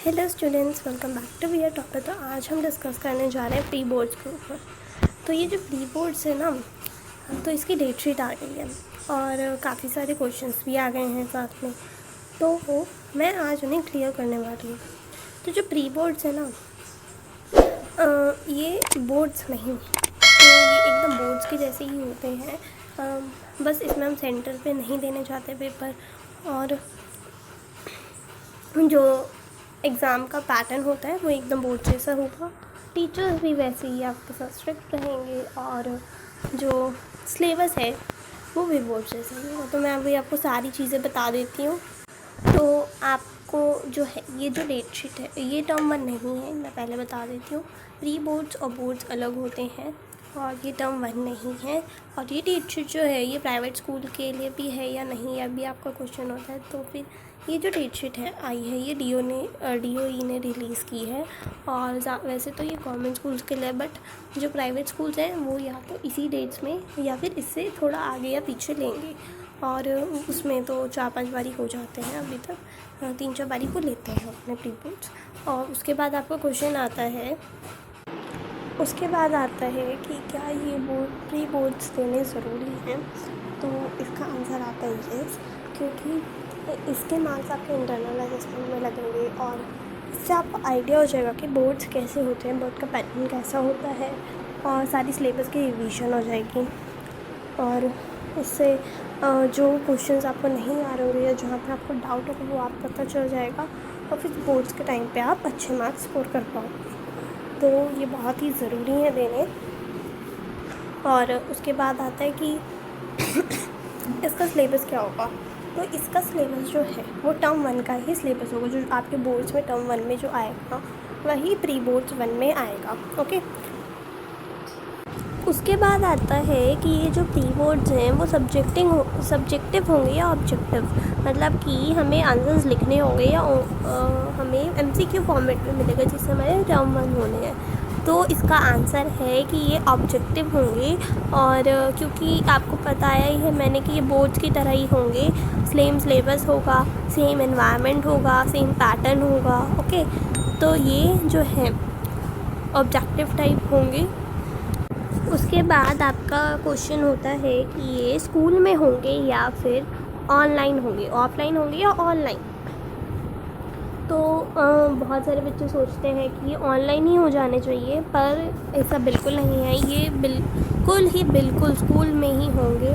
Hello students, welcome back to we're topper. तो आज हम डिस्कस करने जा रहे हैं प्री बोर्ड्स के ऊपर। तो ये जो प्री बोर्ड्स है ना, तो इसकी डेट शीट आ गई है और काफ़ी सारे क्वेश्चंस भी आ गए हैं साथ में। तो मैं आज उन्हें क्लियर करने वाली हूँ। तो जो प्री बोर्ड्स है ना, ये बोर्ड्स नहीं, तो ये एकदम बोर्ड्स के जैसे ही होते हैं। बस इसमें हम सेंटर पे नहीं देने चाहते पेपर, और जो एग्ज़ाम का पैटर्न होता है वो एकदम बोर्ड जैसा होगा। टीचर्स भी वैसे ही आपके साथ स्ट्रिक्ट रहेंगे, और जो सिलेबस है वो भी बोर्ड जैसा ही होगा। तो मैं अभी आपको सारी चीज़ें बता देती हूँ। तो आपको जो है, ये जो डेट शीट है, ये टर्म 1 नहीं है, मैं पहले बता देती हूँ। प्री बोर्ड्स और बोर्ड्स अलग होते हैं, और ये टर्म 1 नहीं है। और ये डेट शीट जो है, ये प्राइवेट स्कूल के लिए भी है या नहीं, अभी आपका क्वेश्चन होता है। तो फिर ये जो डेट शीट है आई है, ये DOE ने रिलीज़ की है। और वैसे तो ये गवर्नमेंट स्कूल्स के लिए, बट जो प्राइवेट स्कूल्स हैं वो या तो इसी डेट्स में या फिर इससे थोड़ा आगे या पीछे लेंगे। और उसमें तो 4-5 बारी हो जाते हैं, अभी तक 3-4 बारी को लेते हैं अपने प्री बोर्ड्स। और उसके बाद आपका क्वेश्चन आता है, कि क्या ये प्री बोर्ड्स देने ज़रूरी हैं। तो इसका आंसर आता है यस, क्योंकि इसके मार्क्स आपके इंटरनल असेसमेंट में लगेंगे, और इससे आपको आइडिया हो जाएगा कि बोर्ड्स कैसे होते हैं, बोर्ड का पैटर्न कैसा होता है, और सारी सिलेबस की रिवीजन हो जाएगी। और इससे जो क्वेश्चंस आपको नहीं आ रहे होंगे या जहाँ पर आपको डाउट होगा वो आप पता चल जाएगा, और फिर बोर्ड्स के टाइम पे आप अच्छे मार्क्स स्कोर कर पाओगे। तो ये बहुत ही ज़रूरी है देने। और उसके बाद आता है कि इसका सिलेबस क्या होगा। तो इसका सिलेबस जो है वो टर्म 1 का ही सिलेबस होगा। जो आपके बोर्ड्स में टर्म 1 में जो आएगा वही प्री बोर्ड्स 1 में आएगा। ओके, उसके बाद आता है कि ये जो प्री बोर्ड्स हैं वो सब्जेक्टिव होंगे या ऑब्जेक्टिव, मतलब कि हमें आंसर्स लिखने होंगे या हमें MCQ फॉर्मेट में मिलेगा, जिससे हमारे टर्म 1 होने हैं। तो इसका आंसर है कि ये ऑब्जेक्टिव होंगे। और क्योंकि आपको पता है मैंने कि ये बोर्ड्स की तरह ही होंगे, सेम सिलेबस होगा, सेम एनवायरनमेंट होगा, सेम पैटर्न होगा। ओके, तो ये जो है ऑब्जेक्टिव टाइप होंगे। उसके बाद आपका क्वेश्चन होता है कि ये स्कूल में होंगे या फिर ऑनलाइन होंगे, ऑफलाइन होंगे या ऑनलाइन। तो बहुत सारे बच्चे सोचते हैं कि ये ऑनलाइन ही हो जाने चाहिए, पर ऐसा बिल्कुल नहीं है। ये बिल्कुल स्कूल में ही होंगे,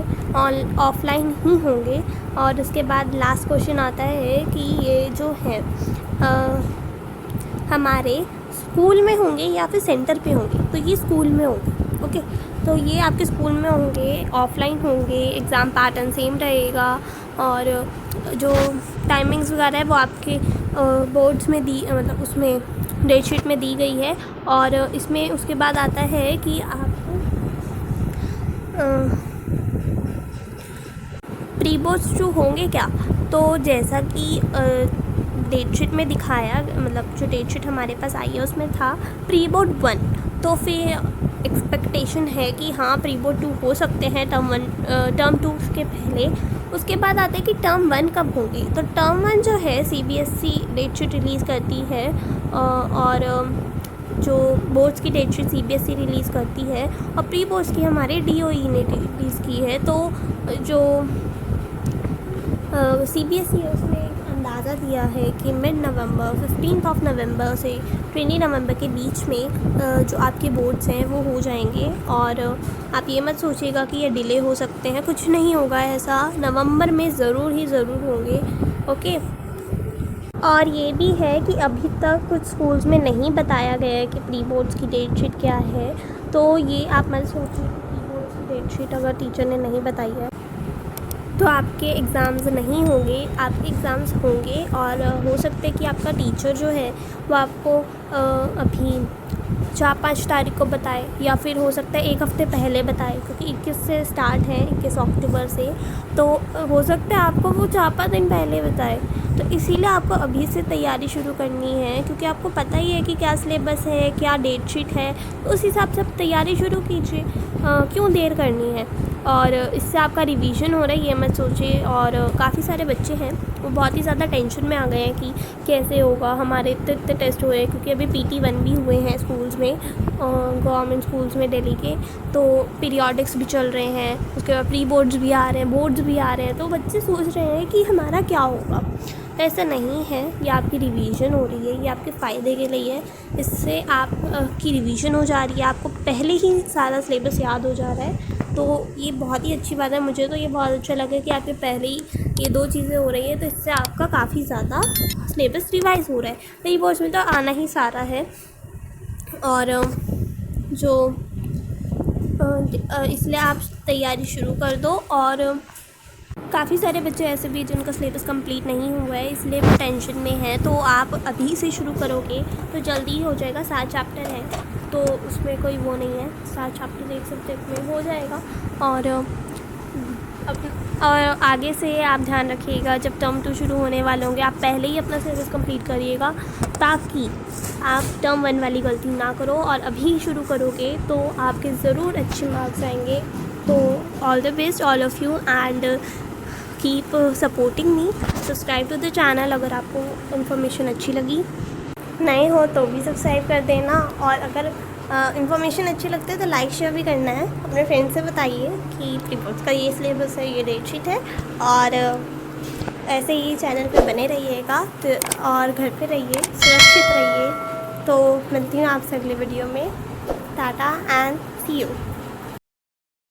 ऑफलाइन ही होंगे। और उसके बाद लास्ट क्वेश्चन आता है कि ये जो है हमारे स्कूल में होंगे या फिर सेंटर पे होंगे। तो ये स्कूल में होंगे। ओके, तो ये आपके स्कूल में होंगे, ऑफलाइन होंगे, एग्ज़ाम पैटर्न सेम रहेगा, और जो टाइमिंग्स वगैरह है वो आपके बोर्ड्स में मतलब उसमें डेट शीट में दी गई है। और इसमें उसके बाद आता है कि आप प्री बोर्ड्स जो होंगे क्या, तो जैसा कि डेट शीट में दिखाया, मतलब जो डेट शीट हमारे पास आई है उसमें था प्री बोर्ड 1। तो फिर एक्सपेक्टेशन है कि हाँ प्री बोर्ड 2 हो सकते हैं टर्म 2 के पहले। उसके बाद आता है कि टर्म 1 कब होगी। तो टर्म 1 जो है CBSE डेट शीट रिलीज़ करती है, और जो बोर्ड्स की डेट शीट CBSE रिलीज़ करती है, और प्री बोर्ड्स की हमारे DOE ने रिलीज़ की है। तो जो CBSE है उसने अंदाज़ा दिया है कि मिड नवंबर 15 नवंबर से 20 नवंबर के बीच में जो आपके बोर्ड्स हैं वो हो जाएंगे। और आप ये मत सोचिएगा कि ये डिले हो सकते हैं, कुछ नहीं होगा ऐसा, नवंबर में ज़रूर होंगे। ओके, और ये भी है कि अभी तक कुछ स्कूल्स में नहीं बताया गया है कि प्री बोर्ड्स की डेट शीट क्या है। तो ये आप मत सोचिए कि प्री बोर्ड्स की डेट शीट अगर टीचर ने नहीं बताई है तो आपके एग्ज़ाम्स नहीं होंगे। आपके एग्ज़ाम्स होंगे, और हो सकता है कि आपका टीचर जो है वो आपको अभी 4-5 तारीख को बताए, या फिर हो सकता है 1 हफ़्ते पहले बताए, क्योंकि 21 से स्टार्ट है, 21 अक्टूबर से। तो हो सकता है आपको वो 4-5 दिन पहले बताए। तो इसीलिए आपको अभी से तैयारी शुरू करनी है, क्योंकि आपको पता ही है कि क्या सिलेबस है, क्या डेट शीट है। तो उस हिसाब से आप तैयारी शुरू कीजिए, क्यों देर करनी है। और इससे आपका रिवीजन हो रहा है ये मत सोचिए। और काफ़ी सारे बच्चे हैं वो बहुत ही ज़्यादा टेंशन में आ गए हैं कि कैसे होगा, हमारे इतने इतने टेस्ट हुए हैं, क्योंकि अभी PT1 भी हुए हैं स्कूल्स में, गवर्नमेंट स्कूल्स में दिल्ली के। तो पीरियोडिक्स भी चल रहे हैं, उसके बाद प्री बोर्ड्स भी आ रहे हैं, बोर्ड्स भी आ रहे हैं। तो बच्चे सोच रहे हैं कि हमारा क्या होगा। ऐसा नहीं है, ये आपकी रिवीजन हो रही है, ये आपके फ़ायदे के लिए है। इससे आप की रिवीजन हो जा रही है, आपको पहले ही सारा सिलेबस याद हो जा रहा है। तो ये बहुत ही अच्छी बात है। मुझे तो ये बहुत अच्छा लगा कि आपके पहले ही ये 2 चीज़ें हो रही हैं, तो इससे आपका काफ़ी ज़्यादा सिलेबस रिवाइज़ हो रहा है। प्री बोर्ड्स में तो आना ही सारा है। और जो इसलिए आप तैयारी शुरू कर दो। और काफ़ी सारे बच्चे ऐसे भी जिनका सिलेबस कंप्लीट नहीं हुआ है, इसलिए वो टेंशन में है। तो आप अभी से शुरू करोगे तो जल्दी ही हो जाएगा। 7 चैप्टर है तो उसमें कोई वो नहीं है, 7 चैप्टर एक सब्जेक्ट में हो जाएगा। और आगे से आप ध्यान रखिएगा, जब टर्म 2 शुरू होने वाले होंगे आप पहले ही अपना सिलेबस कंप्लीट करिएगा, ताकि आप टर्म 1 वाली गलती ना करो। और अभी शुरू करोगे तो आपके ज़रूर अच्छे मार्क्स आएंगे। तो all the best all of you, and keep supporting me. Subscribe to the channel अगर आपको इन्फॉर्मेशन अच्छी लगी। नए हो तो भी सब्सक्राइब कर देना। और अगर इन्फॉर्मेशन अच्छी लगती है तो लाइक शेयर भी करना है। अपने फ्रेंड से बताइए कि प्रीपोर्ट्स का ये सिलेबस है, ये डेट शीट है। और ऐसे ही चैनल पे बने रहिएगा और घर पे रहिए, सुरक्षित रहिए। तो मिलती हूँ आपसे अगले वीडियो में। Ta-ta and see you.